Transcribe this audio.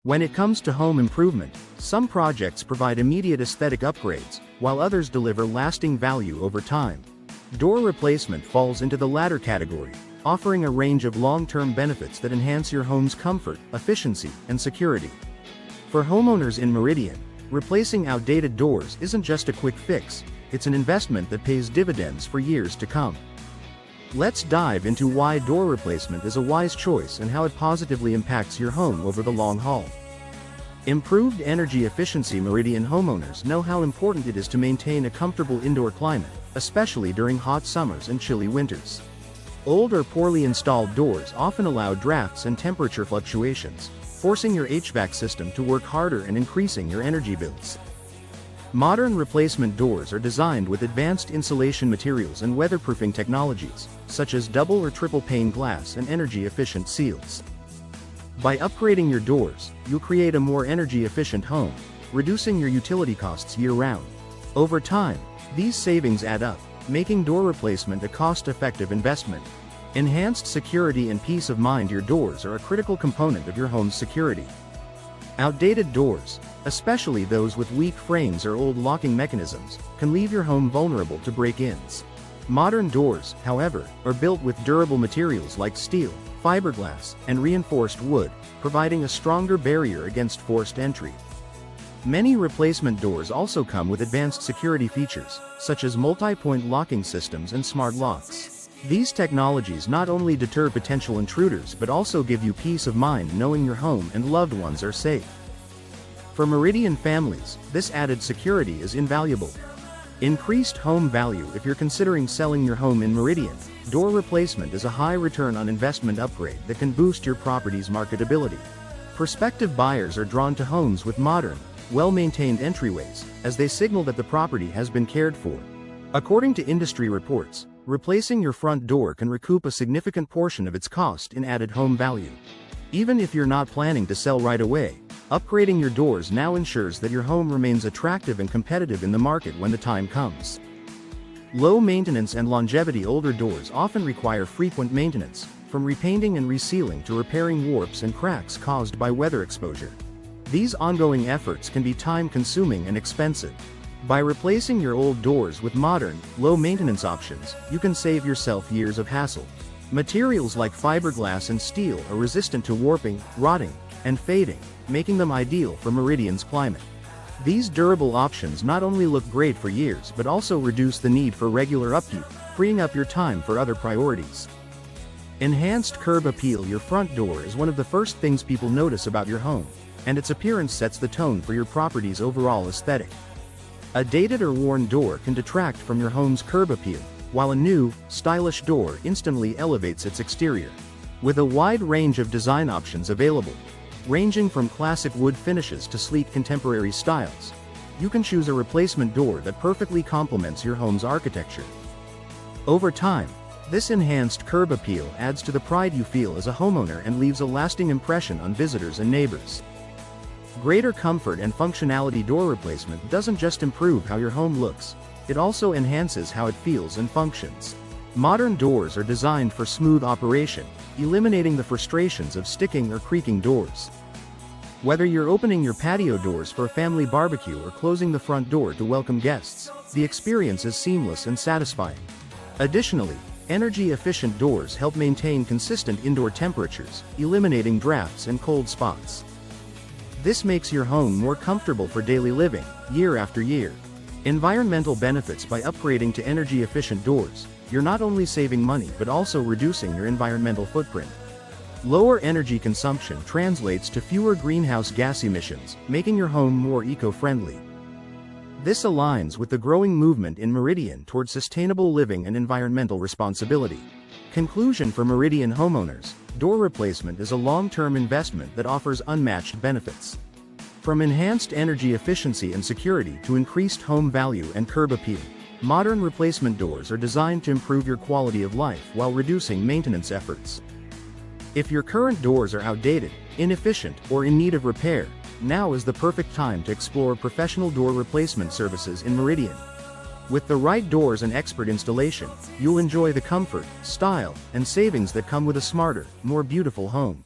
When it comes to home improvement, some projects provide immediate aesthetic upgrades, while others deliver lasting value over time. Door replacement falls into the latter category, offering a range of long-term benefits that enhance your home's comfort, efficiency, and security. For homeowners in Meridian, replacing outdated doors isn't just a quick fix, it's an investment that pays dividends for years to come. Let's dive into why door replacement is a wise choice and how it positively impacts your home over the long haul. Improved energy efficiency. Meridian homeowners know how important it is to maintain a comfortable indoor climate, especially during hot summers and chilly winters. Old or poorly installed doors often allow drafts and temperature fluctuations, forcing your HVAC system to work harder and increasing your energy bills. Modern replacement doors are designed with advanced insulation materials and weatherproofing technologies, such as double or triple pane glass and energy-efficient seals. By upgrading your doors, you'll create a more energy-efficient home, reducing your utility costs year-round. Over time, these savings add up, making door replacement a cost-effective investment. Enhanced security and peace of mind. Your doors are a critical component of your home's security. Outdated doors, especially those with weak frames or old locking mechanisms, can leave your home vulnerable to break-ins. Modern doors, however, are built with durable materials like steel, fiberglass, and reinforced wood, providing a stronger barrier against forced entry. Many replacement doors also come with advanced security features, such as multi-point locking systems and smart locks. These technologies not only deter potential intruders but also give you peace of mind knowing your home and loved ones are safe. For Meridian families, this added security is invaluable. Increased home value. If you're considering selling your home in Meridian, door replacement is a high return on investment upgrade that can boost your property's marketability. Prospective buyers are drawn to homes with modern, well-maintained entryways, as they signal that the property has been cared for. According to industry reports, replacing your front door can recoup a significant portion of its cost in added home value. Even if you're not planning to sell right away, upgrading your doors now ensures that your home remains attractive and competitive in the market when the time comes. Low maintenance and longevity. Older doors often require frequent maintenance, from repainting and resealing to repairing warps and cracks caused by weather exposure. These ongoing efforts can be time-consuming and expensive. By replacing your old doors with modern, low-maintenance options, you can save yourself years of hassle. Materials like fiberglass and steel are resistant to warping, rotting, and fading, making them ideal for Meridian's climate. These durable options not only look great for years but also reduce the need for regular upkeep, freeing up your time for other priorities. Enhanced curb appeal. Your front door is one of the first things people notice about your home, and its appearance sets the tone for your property's overall aesthetic. A dated or worn door can detract from your home's curb appeal, while a new, stylish door instantly elevates its exterior. With a wide range of design options available, ranging from classic wood finishes to sleek contemporary styles, you can choose a replacement door that perfectly complements your home's architecture. Over time, this enhanced curb appeal adds to the pride you feel as a homeowner and leaves a lasting impression on visitors and neighbors. Greater comfort and functionality. Door replacement doesn't just improve how your home looks, it also enhances how it feels and functions. Modern doors are designed for smooth operation, eliminating the frustrations of sticking or creaking doors. Whether you're opening your patio doors for a family barbecue or closing the front door to welcome guests, the experience is seamless and satisfying. Additionally, energy-efficient doors help maintain consistent indoor temperatures, eliminating drafts and cold spots. This makes your home more comfortable for daily living, year after year. Environmental benefits. By upgrading to energy-efficient doors, you're not only saving money but also reducing your environmental footprint. Lower energy consumption translates to fewer greenhouse gas emissions, making your home more eco-friendly. This aligns with the growing movement in Meridian toward sustainable living and environmental responsibility. Conclusion. For Meridian homeowners, door replacement is a long-term investment that offers unmatched benefits. From enhanced energy efficiency and security to increased home value and curb appeal, modern replacement doors are designed to improve your quality of life while reducing maintenance efforts. If your current doors are outdated, inefficient, or in need of repair, now is the perfect time to explore professional door replacement services in Meridian. With the right doors and expert installation, you'll enjoy the comfort, style, and savings that come with a smarter, more beautiful home.